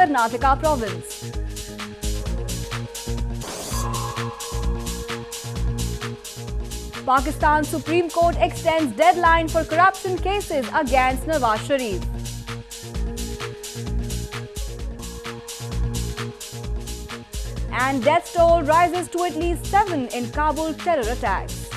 Karnataka province. Pakistan Supreme Court extends deadline for corruption cases against Nawaz Sharif. And death toll rises to at least 7 in Kabul terror attacks.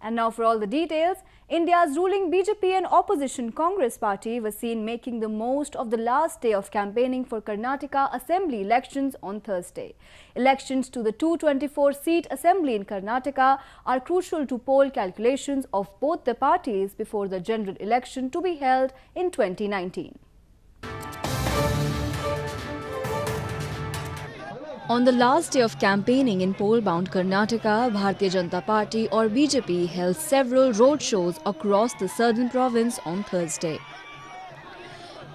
And now for all the details. India's ruling BJP and opposition Congress party was seen making the most of the last day of campaigning for Karnataka Assembly elections on Thursday. Elections to the 224-seat Assembly in Karnataka are crucial to poll calculations of both the parties before the general election to be held in 2019. On the last day of campaigning in poll-bound Karnataka, Bharatiya Janata Party or BJP held several roadshows across the southern province on Thursday.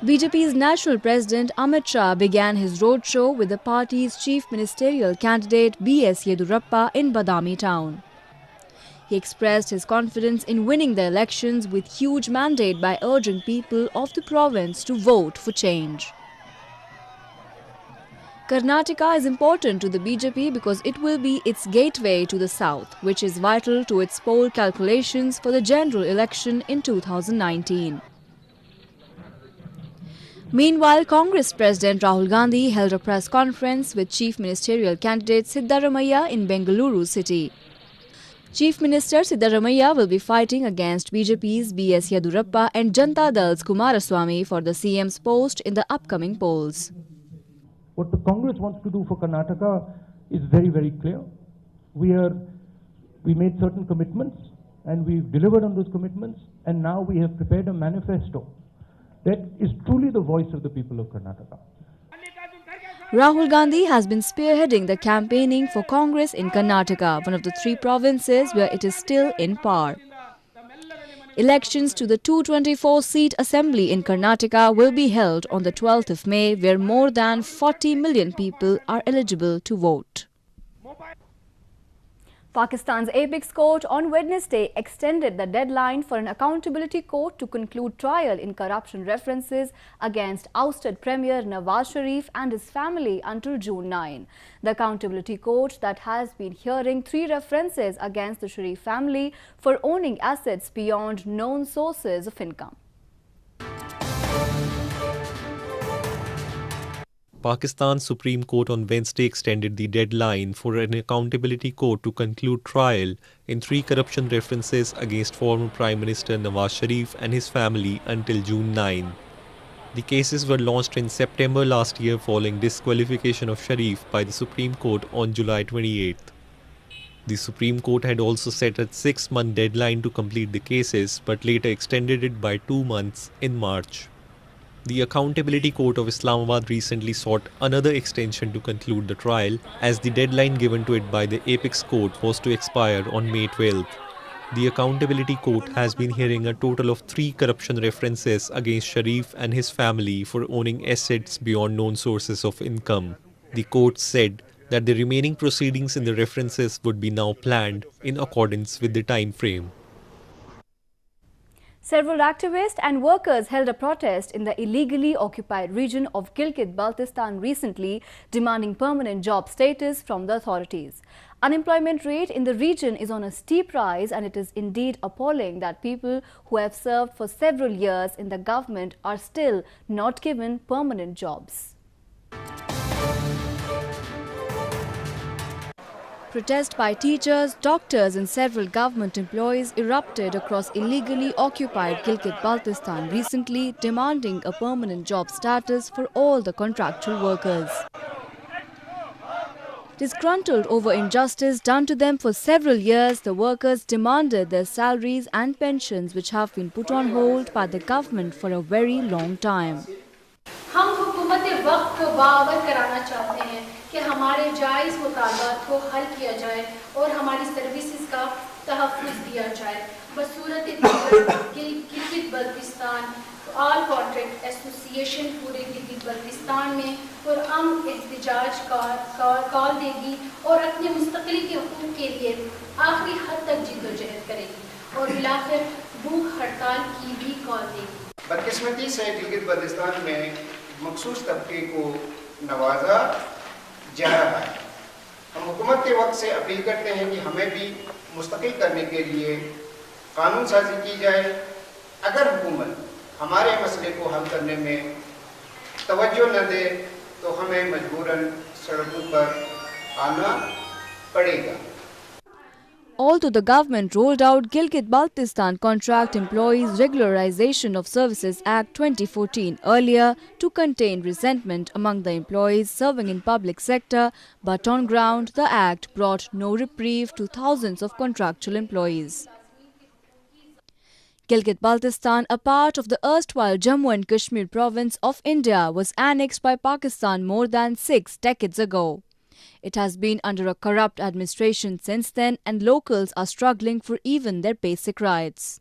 BJP's national president Amit Shah began his roadshow with the party's chief ministerial candidate B.S. Yedurappa in Badami town. He expressed his confidence in winning the elections with huge mandate by urging people of the province to vote for change. Karnataka is important to the BJP because it will be its gateway to the south, which is vital to its poll calculations for the general election in 2019. Meanwhile, Congress President Rahul Gandhi held a press conference with Chief Ministerial candidate Siddaramaiah in Bengaluru city. Chief Minister Siddaramaiah will be fighting against BJP's B.S. Yedurappa and Janata Dal's Kumaraswamy for the CM's post in the upcoming polls. What the Congress wants to do for Karnataka is very, very clear. We made certain commitments and we've delivered on those commitments, and now we have prepared a manifesto that is truly the voice of the people of Karnataka. Rahul Gandhi has been spearheading the campaigning for Congress in Karnataka, one of the 3 provinces where it is still in power. Elections to the 224-seat Assembly in Karnataka will be held on the 12th of May, where more than 40 million people are eligible to vote. Pakistan's Apex Court on Wednesday extended the deadline for an accountability court to conclude trial in corruption references against ousted Premier Nawaz Sharif and his family until June 9. The accountability court that has been hearing 3 references against the Sharif family for owning assets beyond known sources of income. Pakistan's Supreme Court on Wednesday extended the deadline for an accountability court to conclude trial in 3 corruption references against former Prime Minister Nawaz Sharif and his family until June 9. The cases were launched in September last year following disqualification of Sharif by the Supreme Court on July 28th. The Supreme Court had also set a 6-month deadline to complete the cases, but later extended it by 2 months in March. The Accountability Court of Islamabad recently sought another extension to conclude the trial, as the deadline given to it by the Apex Court was to expire on May 12th. The Accountability Court has been hearing a total of 3 corruption references against Sharif and his family for owning assets beyond known sources of income. The court said that the remaining proceedings in the references would be now planned in accordance with the time frame. Several activists and workers held a protest in the illegally occupied region of Gilgit-Baltistan recently, demanding permanent job status from the authorities. Unemployment rate in the region is on a steep rise, and it is indeed appalling that people who have served for several years in the government are still not given permanent jobs. Protest by teachers, doctors and several government employees erupted across illegally occupied Gilgit-Baltistan recently, demanding a permanent job status for all the contractual workers. Disgruntled over injustice done to them for several years, the workers demanded their salaries and pensions, which have been put on hold by the government for a very long time. हम हुकूमत वक्त को बावर कराना चाहते हैं कि हमारे जायज़ मुतालबात को हल किया जाए और हमारी सर्विसेज का तहफ़्फ़ुज़ दिया जाए। बसूरत गिलगित-बल्तिस्तान ऑल कॉन्ट्रैक्ट एसोसिएशन पूरे गिलगित-बल्तिस्तान में और एहतजाज कॉल देगी और अपने मुस्तक़िल के हुकूक़ के लिए आखिरी हद तक जिद्दोजहद करेगी और बिलाखिर भूख हड़ताल की भी कॉल देगी। बदकिस्मती से गिलगित बल्तिस्तान में मखसूस तबके को नवाजा जा रहा है। हम हुकूमत के वक्त से अपील करते हैं कि हमें भी मुस्तकिल करने के लिए कानून साजी की जाए। अगर हुकूमत हमारे मसले को हल करने में तवज्जो न दे तो हमें मजबूरन सड़कों पर आना पड़ेगा। Although the government rolled out Gilgit-Baltistan Contract Employees Regularization of Services Act 2014 earlier to contain resentment among the employees serving in public sector, but on ground the act brought no reprieve to thousands of contractual employees. Gilgit-Baltistan, a part of the erstwhile Jammu and Kashmir province of India, was annexed by Pakistan more than 6 decades ago. It has been under a corrupt administration since then, and locals are struggling for even their basic rights.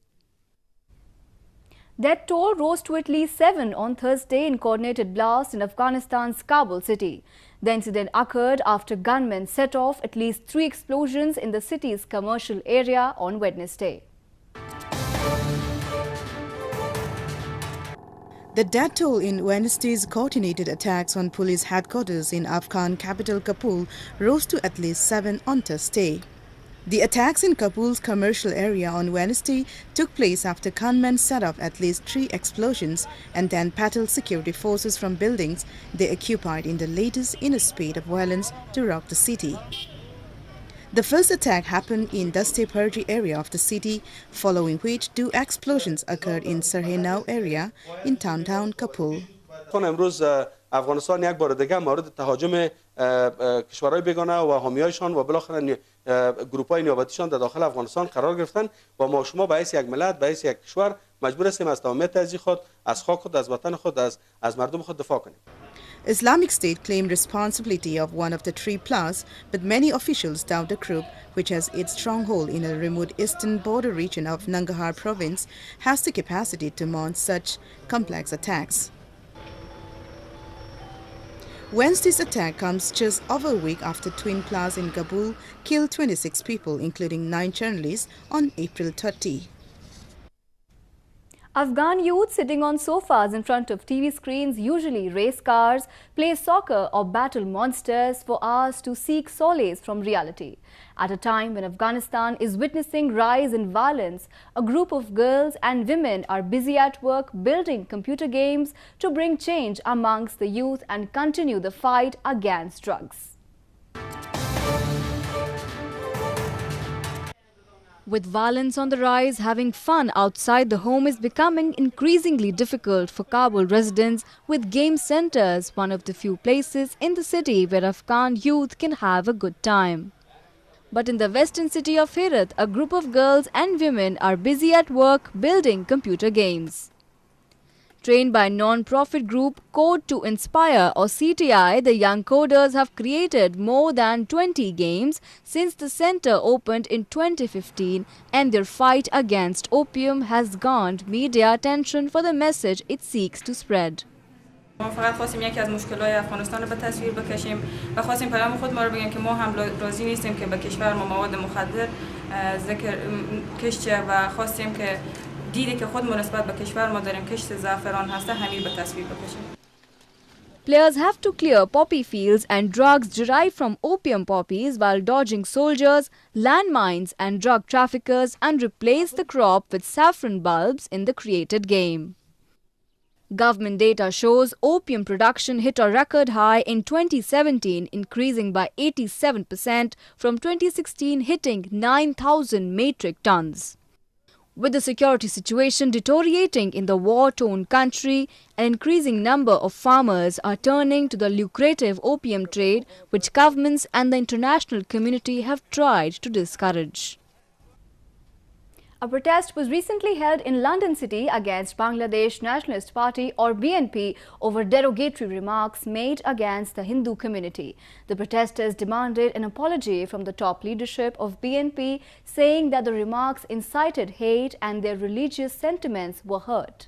Death toll rose to at least 7 on Thursday in coordinated blast in Afghanistan's Kabul city. The incident occurred after gunmen set off at least 3 explosions in the city's commercial area on Wednesday. The death toll in Wednesday's coordinated attacks on police headquarters in Afghan capital Kabul rose to at least 7 on Thursday. The attacks in Kabul's commercial area on Wednesday took place after gunmen set off at least 3 explosions and then battled security forces from buildings they occupied in the latest inner spate of violence to rock the city. The first attack happened in Daste-Parji area of the city, following which 2 explosions occurred in Sarhenau area in downtown Kabul. امروز افغانستان یک بار دیگه مورد تهاجم کشورهای بیگانه و حامیایشان و بالاخره گروپ‌های نیابتیشان در داخل افغانستان قرار گرفتن و ما شما به حیث یک ملت به حیث یک کشور مجبور هستیم از تمامیت ارضی خود، از خاک خود، از وطن خود، از مردم خود دفاع کنیم. Islamic State claimed responsibility of one of the 3 blasts, but many officials doubt the group, which has its stronghold in a remote eastern border region of Nangarhar province, has the capacity to mount such complex attacks. Wednesday's attack comes just over a week after twin blasts in Kabul killed 26 people, including 9 journalists, on April 30. Afghan youth sitting on sofas in front of TV screens usually race cars, play soccer or battle monsters for hours to seek solace from reality. At a time when Afghanistan is witnessing rise in violence, a group of girls and women are busy at work building computer games to bring change amongst the youth and continue the fight against drugs. With violence on the rise, having fun outside the home is becoming increasingly difficult for Kabul residents, with game centers one of the few places in the city where Afghan youth can have a good time. But in the western city of Herat, a group of girls and women are busy at work building computer games. Trained by non-profit group Code to Inspire or CTI, the young coders have created more than 20 games since the center opened in 2015, and their fight against opium has garnered media attention for the message it seeks to spread. ما فقط خواستیم یکی از مشکلات افغانستان رو به تصویر بکشیم و خواستیم پیام خود ما رو بگیم که ما هم راضی نیستیم که به کشور ما مواد مخدر ذکر کشته و خواستیم که دیدی که خود نسبت به کشور ما داریم کشت زعفران هسته همین به تصویر بکشیم. Players have to clear poppy fields and drugs derived from opium poppies while dodging soldiers, landmines and drug traffickers, and replace the crop with saffron bulbs in the created game. Government data shows opium production hit a record high in 2017, increasing by 87% from 2016, hitting 9,000 metric tons. With the security situation deteriorating in the war-torn country, an increasing number of farmers are turning to the lucrative opium trade, which governments and the international community have tried to discourage. A protest was recently held in London City against Bangladesh Nationalist Party or BNP over derogatory remarks made against the Hindu community. The protesters demanded an apology from the top leadership of BNP, saying that the remarks incited hate and their religious sentiments were hurt.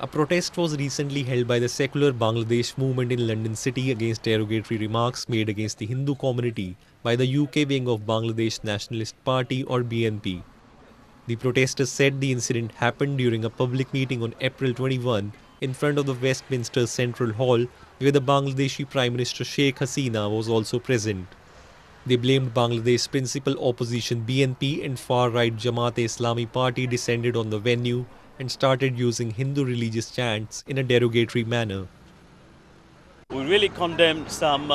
A protest was recently held by the secular Bangladesh movement in London City against derogatory remarks made against the Hindu community by the UK wing of Bangladesh Nationalist Party or BNP. The protesters said the incident happened during a public meeting on April 21 in front of the Westminster Central Hall, where the Bangladeshi Prime Minister Sheikh Hasina was also present. They blamed Bangladesh's principal opposition BNP and far-right Jamaat-e-Islami party descended on the venue and started using Hindu religious chants in a derogatory manner. We really condemned some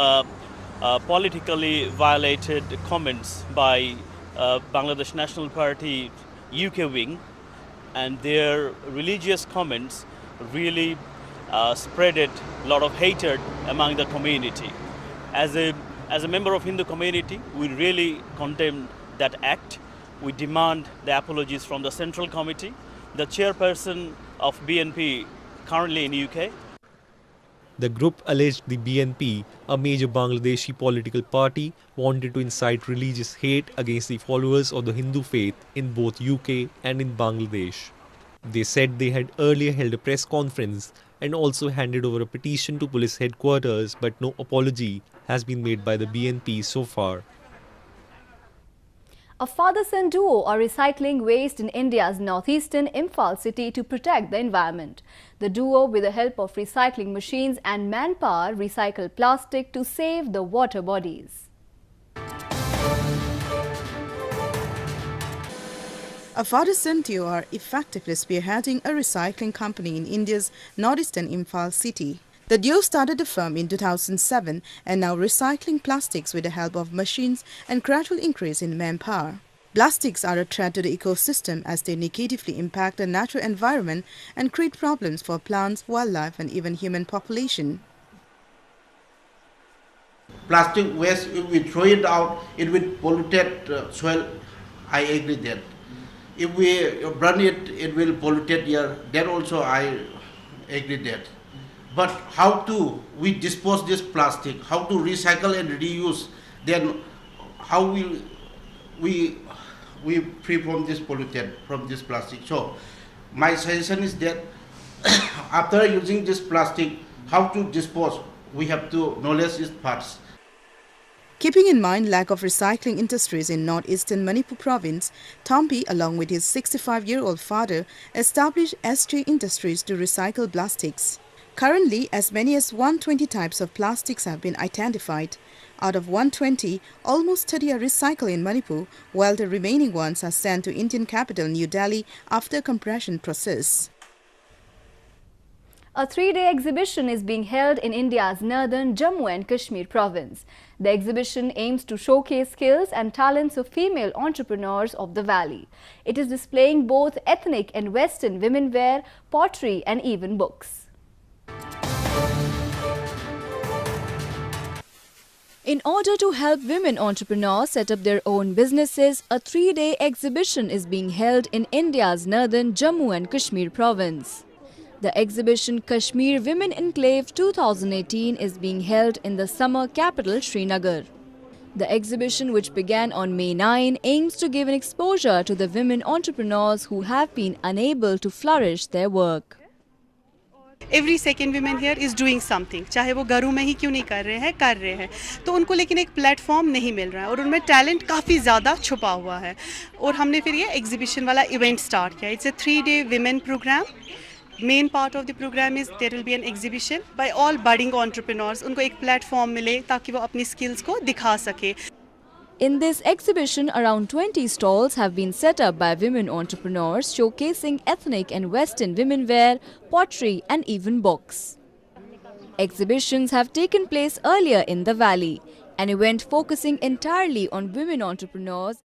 politically violated comments by Bangladesh National Party UK wing, and their religious comments really spreaded a lot of hatred among the community. As a member of Hindu community, we really condemn that act. We demand the apologies from the Central Committee, the chairperson of BNP currently in UK. The group alleged the BNP, a major Bangladeshi political party, wanted to incite religious hate against the followers of the Hindu faith in both UK and in Bangladesh. They said they had earlier held a press conference and also handed over a petition to police headquarters, but no apology has been made by the BNP so far. A father-son duo are recycling waste in India's northeastern Imphal city to protect the environment. The duo, with the help of recycling machines and manpower, recycle plastic to save the water bodies. A father-son duo are effectively spearheading a recycling company in India's northeastern Imphal city. The duo started the firm in 2007 and now recycling plastics with the help of machines and gradual increase in manpower. Plastics are a threat to the ecosystem as they negatively impact the natural environment and create problems for plants, wildlife and even human population. Plastic waste, if we throw it out, it will pollute soil. I agree that. If we burn it, it will pollute air. That also I agree that. But how to we dispose this plastic, how to recycle and reuse, then how will we free from this pollutant, from this plastic. So my suggestion is that after using this plastic, how to dispose, we have to knowledge its parts. Keeping in mind lack of recycling industries in northeastern Manipur province, Tompi, along with his 65-year-old father, established SJ Industries to recycle plastics. Currently, as many as 120 types of plastics have been identified. Out of 120, almost 30 are recycled in Manipur, while the remaining ones are sent to Indian capital New Delhi after compression process. A 3-day exhibition is being held in India's northern Jammu and Kashmir province. The exhibition aims to showcase skills and talents of female entrepreneurs of the valley. It is displaying both ethnic and Western women wear, pottery and even books. In order to help women entrepreneurs set up their own businesses, a 3-day exhibition is being held in India's northern Jammu and Kashmir province. The exhibition Kashmir Women Enclave 2018 is being held in the summer capital Srinagar. The exhibition, which began on May 9, aims to give an exposure to the women entrepreneurs who have been unable to flourish their work. Every second women here is doing something, चाहे वो घरों में ही क्यों नहीं कर रहे हैं तो उनको लेकिन एक प्लेटफॉर्म नहीं मिल रहा है और उनमें टैलेंट काफ़ी ज़्यादा छुपा हुआ है. और हमने फिर ये एग्जीबिशन वाला इवेंट स्टार्ट किया. It's a 3-day women program. Main part of the program is there will be an exhibition by all budding entrepreneurs. उनको एक प्लेटफॉर्म मिले ताकि वो अपनी स्किल्स को दिखा सके. In this exhibition, around 20 stalls have been set up by women entrepreneurs showcasing ethnic and Western women wear, pottery and even books. Exhibitions have taken place earlier in the valley. An event focusing entirely on women entrepreneurs